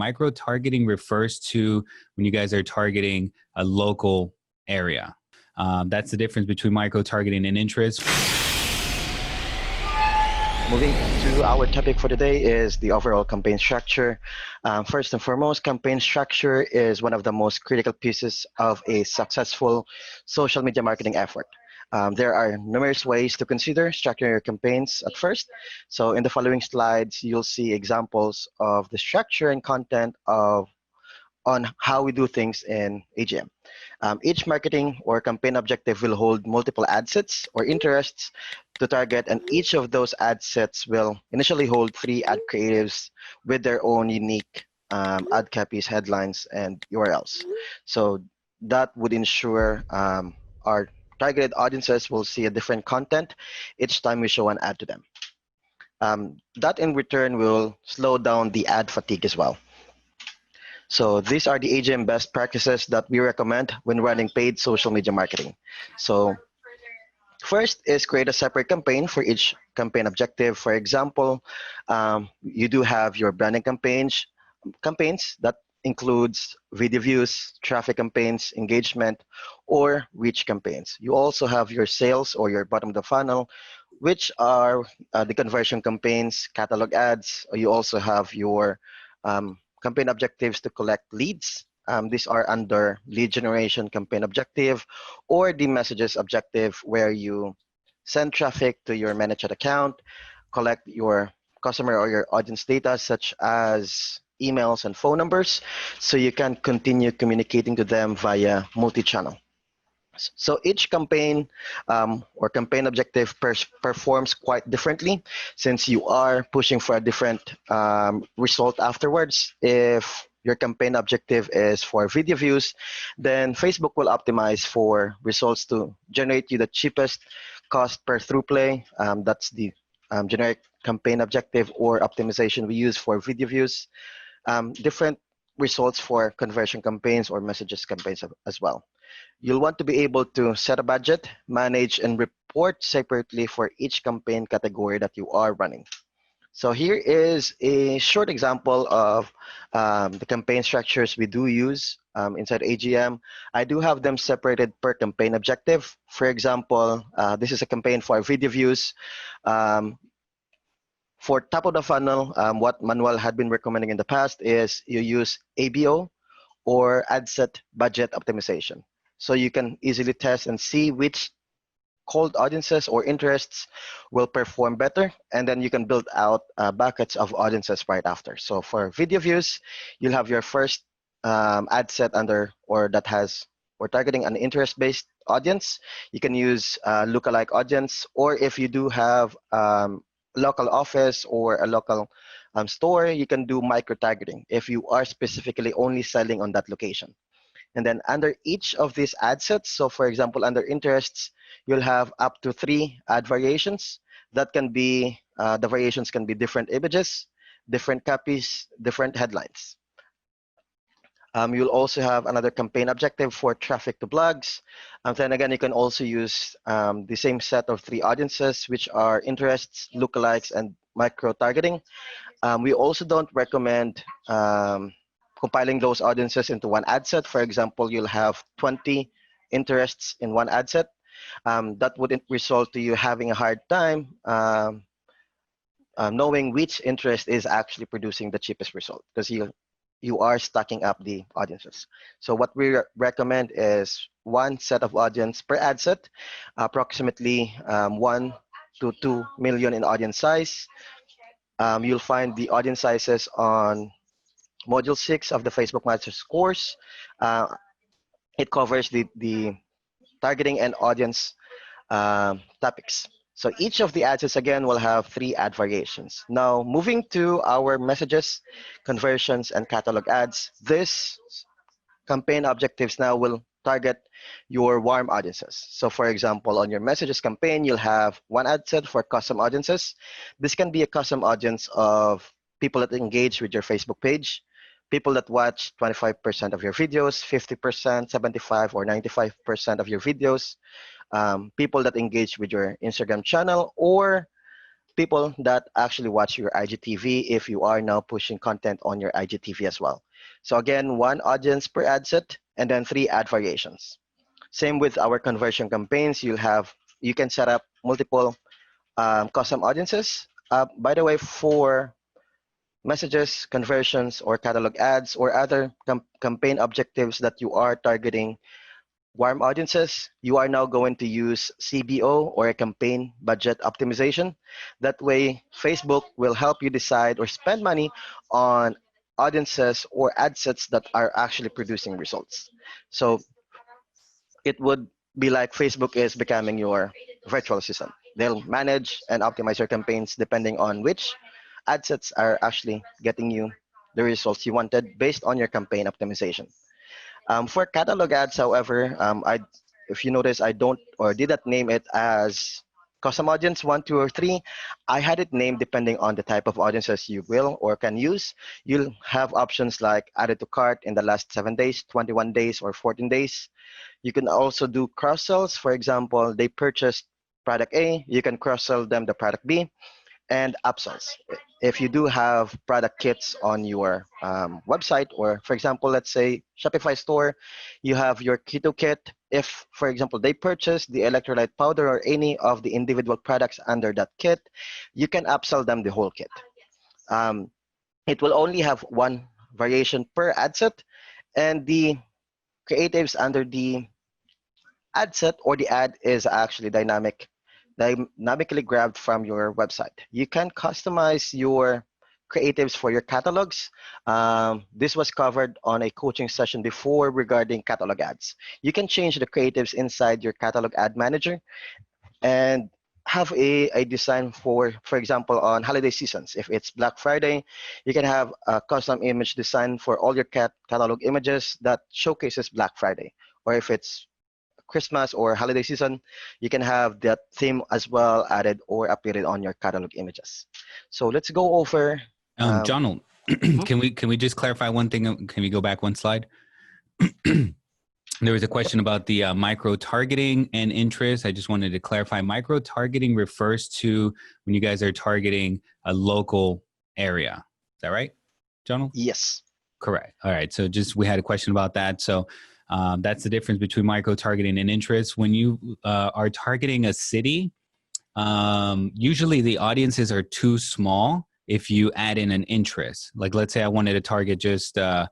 Micro-targeting refers to when you guys are targeting a local area. That's the difference between micro-targeting and interest. Moving to our topic for today is the overall campaign structure. First and foremost, campaign structure is one of the most critical pieces of a successful social media marketing effort. There are numerous ways to consider structuring your campaigns at first. So in the following slides, you'll see examples of the structure and content on how we do things in AGM. Each marketing or campaign objective will hold multiple ad sets or interests to target, and each of those ad sets will initially hold 3 ad creatives with their own unique ad copies, headlines, and URLs. So that would ensure our targeted audiences will see a different content each time we show an ad to them. That in return will slow down the ad fatigue as well. So these are the AGM best practices that we recommend when running paid social media marketing. So first is create a separate campaign for each campaign objective. For example, you do have your branding campaigns that includes video views, traffic campaigns, engagement, or reach campaigns. You also have your sales or your bottom of the funnel, which are the conversion campaigns, catalog ads. You also have your campaign objectives to collect leads. These are under lead generation campaign objective, or the messages objective, where you send traffic to your managed account, collect your customer or your audience data such as emails and phone numbers, so you can continue communicating to them via multi-channel. So each campaign or campaign objective performs quite differently, since you are pushing for a different result afterwards. If your campaign objective is for video views, then Facebook will optimize for results to generate you the cheapest cost per through play. That's the generic campaign objective or optimization we use for video views. Different results for conversion campaigns or messages campaigns as well. You'll want to be able to set a budget, manage, and report separately for each campaign category that you are running. So here is a short example of the campaign structures we do use inside AGM. I do have them separated per campaign objective. For example, this is a campaign for video views. For top of the funnel, what Manuel had been recommending in the past is you use ABO or ad set budget optimization. So you can easily test and see which cold audiences or interests will perform better, and then you can build out buckets of audiences right after. So for video views, you'll have your first ad set under or that has or targeting an interest-based audience. You can use lookalike audience, or if you do have local office or a local store, you can do micro-targeting if you are specifically only selling on that location. And then under each of these ad sets, so for example, under interests, you'll have up to 3 ad variations. That can be, the variations can be different images, different copies, different headlines. You'll also have another campaign objective for traffic to blogs. And then again, you can also use the same set of 3 audiences, which are interests, lookalikes, and micro-targeting. We also don't recommend compiling those audiences into one ad set. For example, you'll have 20 interests in one ad set. That would result to you having a hard time knowing which interest is actually producing the cheapest result, because you are stacking up the audiences. So what we recommend is 1 set of audience per ad set, approximately 1 to 2 million in audience size. You'll find the audience sizes on Module 6 of the Facebook Masters course. It covers the targeting and audience topics. So each of the ad sets, again, will have 3 ad variations. Now, moving to our messages, conversions, and catalog ads, this campaign objectives now will target your warm audiences. So for example, on your messages campaign, you'll have 1 ad set for custom audiences. This can be a custom audience of people that engage with your Facebook page, people that watch 25% of your videos, 50%, 75, or 95% of your videos, people that engage with your Instagram channel, or people that actually watch your IGTV if you are now pushing content on your IGTV as well. So again, one audience per ad set and then 3 ad variations. Same with our conversion campaigns. You can set up multiple custom audiences. By the way, for messages, conversions, or catalog ads, or other campaign objectives that you are targeting warm audiences, you are now going to use CBO, or a campaign budget optimization. That way, Facebook will help you decide or spend money on audiences or ad sets that are actually producing results. So it would be like Facebook is becoming your virtual assistant. They'll manage and optimize your campaigns depending on which ad sets are actually getting you the results you wanted based on your campaign optimization. For catalog ads, however, if you notice, I don't or did not name it as custom audience 1, 2, or 3. I had it named depending on the type of audiences you will or can use. You'll have options like added to cart in the last 7 days, 21 days, or 14 days. You can also do cross sells. For example, they purchased product A, you can cross sell them the product B, and upsells. If you do have product kits on your website, or for example, let's say Shopify store, you have your keto kit. If, for example, they purchase the electrolyte powder or any of the individual products under that kit, you can upsell them the whole kit. It will only have one variation per ad set, and the creatives under the ad set or the ad is actually dynamically grabbed from your website. You can customize your creatives for your catalogs. This was covered on a coaching session before regarding catalog ads. You can change the creatives inside your catalog ad manager and have a design for example, on holiday seasons. If it's Black Friday, you can have a custom image design for all your catalog images that showcases Black Friday. Or if it's Christmas or holiday season, you can have that theme as well added or updated on your catalog images. So let's go over. Donald, can we just clarify one thing? Can we go back one slide? There was a question about the micro targeting and interest. I just wanted to clarify. Micro targeting refers to when you guys are targeting a local area. Is that right, Donald? Yes. Correct. All right. So just we had a question about that. So that's the difference between micro targeting and interest. When you are targeting a city, usually the audiences are too small if you add in an interest. Like, let's say I wanted to target just, I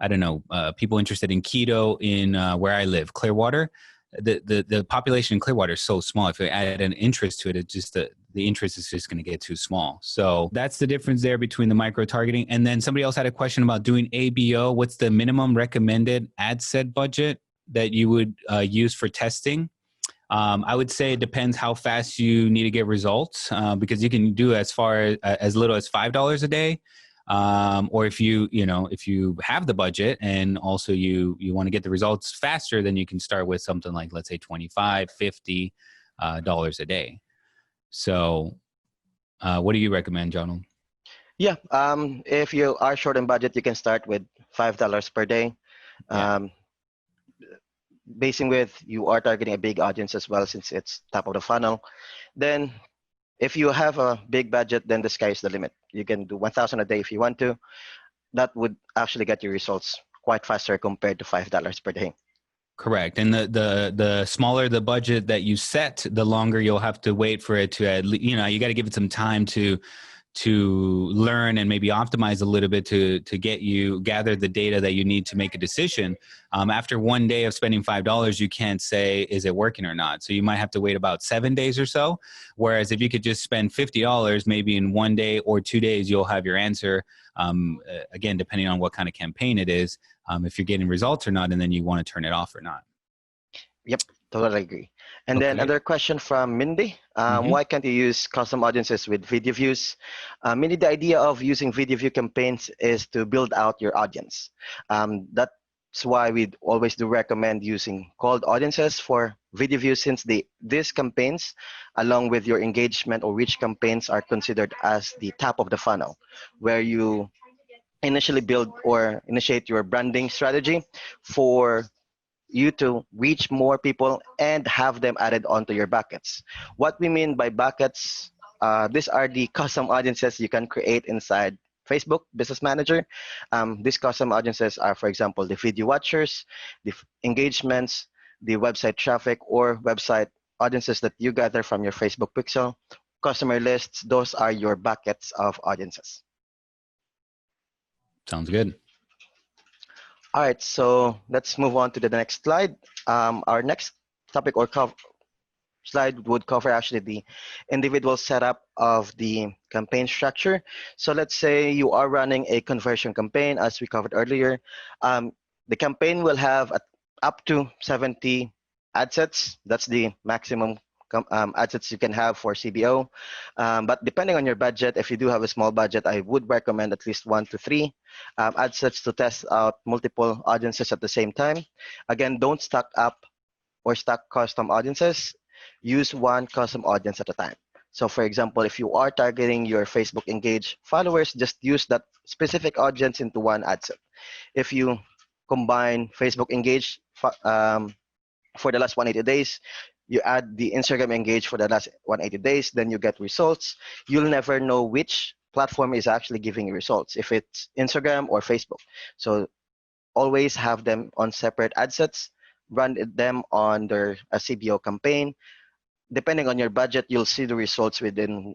don't know, people interested in keto in where I live, Clearwater. The population in Clearwater is so small. If you add an interest to it, it just the interest is just going to get too small. So that's the difference there between the micro targeting. And then somebody else had a question about doing ABO. What's the minimum recommended ad set budget that you would use for testing? I would say it depends how fast you need to get results, because you can do as far as little as $5 a day. Or if you have the budget and also you want to get the results faster, then you can start with something like, let's say $25, $50 a day. So what do you recommend, Jonal? Yeah, if you are short on budget, you can start with $5 per day. Basing with you are targeting a big audience as well, since it's top of the funnel. Then if you have a big budget, then the sky is the limit. You can do 1,000 a day if you want to. That would actually get your results quite faster compared to $5 per day. Correct. And the smaller the budget that you set, the longer you'll have to wait for it to, you got to give it some time to learn and maybe optimize a little bit to gather the data that you need to make a decision. After one day of spending $5, you can't say, is it working or not? So you might have to wait about 7 days or so. Whereas if you could just spend $50, maybe in 1 day or 2 days, you'll have your answer. Again, depending on what kind of campaign it is, if you're getting results or not, and then you want to turn it off or not. Yep, totally agree. And then another question from Mindy. Why can't you use custom audiences with video views? Mindy, the idea of using video view campaigns is to build out your audience. That's why we always do recommend using cold audiences for video views, since these campaigns, along with your engagement or reach campaigns, are considered as the top of the funnel, where you initially build or initiate your branding strategy for you to reach more people and have them added onto your buckets. What we mean by buckets these are the custom audiences you can create inside Facebook Business Manager. These custom audiences are, for example, the video watchers, the engagements, the website traffic, or website audiences that you gather from your Facebook pixel, customer lists. Those are your buckets of audiences. Sounds good. All right, so let's move on to the next slide. Our next topic or slide would cover actually the individual setup of the campaign structure. So let's say you are running a conversion campaign, as we covered earlier. The campaign will have up to 70 ad sets. That's the maximum ad sets you can have for CBO. But depending on your budget, if you do have a small budget, I would recommend at least 1 to 3 ad sets to test out multiple audiences at the same time. Again, don't stack up or stack custom audiences. Use one custom audience at a time. So for example, if you are targeting your Facebook engaged followers, just use that specific audience into one ad set. If you combine Facebook engaged for the last 180 days, you add the Instagram engaged for the last 180 days, then you get results. You'll never know which platform is actually giving you results, if it's Instagram or Facebook. So always have them on separate ad sets, run them on their CBO campaign. Depending on your budget, you'll see the results within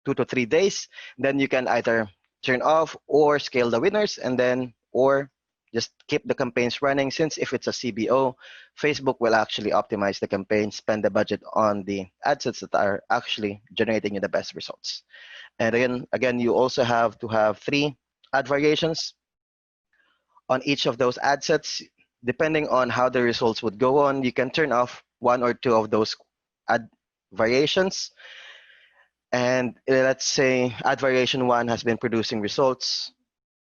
2 to 3 days. Then you can either turn off or scale the winners, and then or just keep the campaigns running. Since if it's a CBO, Facebook will actually optimize the campaign, spend the budget on the ad sets that are actually generating you the best results. And then again, you also have to have 3 ad variations on each of those ad sets. Depending on how the results would go on, you can turn off 1 or 2 of those ad variations. And let's say ad variation 1 has been producing results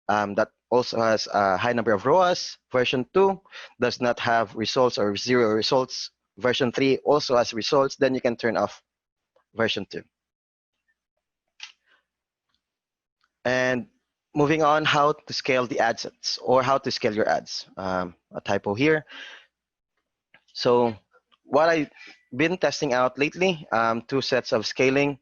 that also has a high number of ROAS. Version 2 does not have results or 0 results. Version 3 also has results. Then you can turn off version 2. And moving on, how to scale the ad sets or how to scale your ads. A typo here. So what I've been testing out lately, 2 sets of scaling.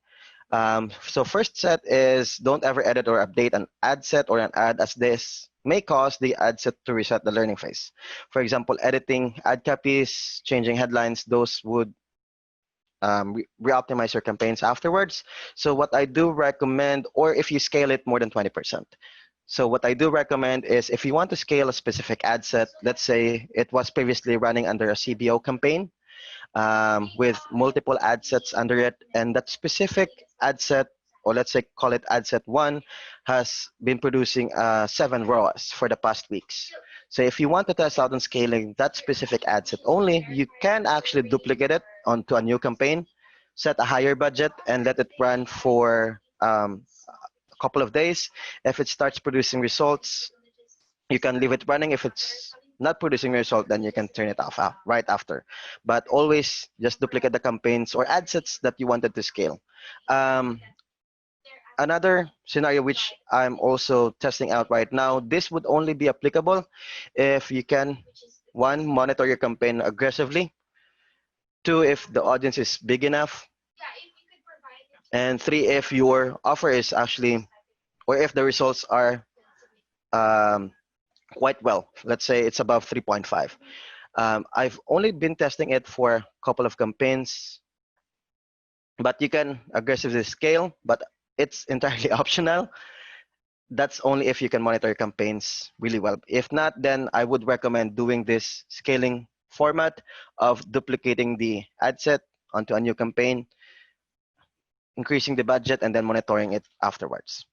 So first set is don't ever edit or update an ad set or an ad, as this may cause the ad set to reset the learning phase. For example, editing ad copies, changing headlines, those would re-optimize your campaigns afterwards. So what I do recommend, or if you scale it more than 20%. So what I do recommend is if you want to scale a specific ad set, let's say it was previously running under a CBO campaign, with multiple ad sets under it, and that specific ad set, or let's say call it ad set 1, has been producing 7 ROAS for the past weeks. So if you want to test out on scaling that specific ad set only, you can actually duplicate it onto a new campaign, set a higher budget, and let it run for a couple of days. If it starts producing results, you can leave it running. If it's not producing a result, then you can turn it off right after. But always just duplicate the campaigns or ad sets that you wanted to scale. Another scenario which I'm also testing out right now, this would only be applicable if you can, 1, monitor your campaign aggressively, 2, if the audience is big enough, and 3, if your offer is actually, or if the results are quite well. Let's say it's above 3.5. I've only been testing it for a couple of campaigns, but you can aggressively scale, but it's entirely optional. That's only if you can monitor your campaigns really well. If not, then I would recommend doing this scaling format of duplicating the ad set onto a new campaign, increasing the budget, and then monitoring it afterwards.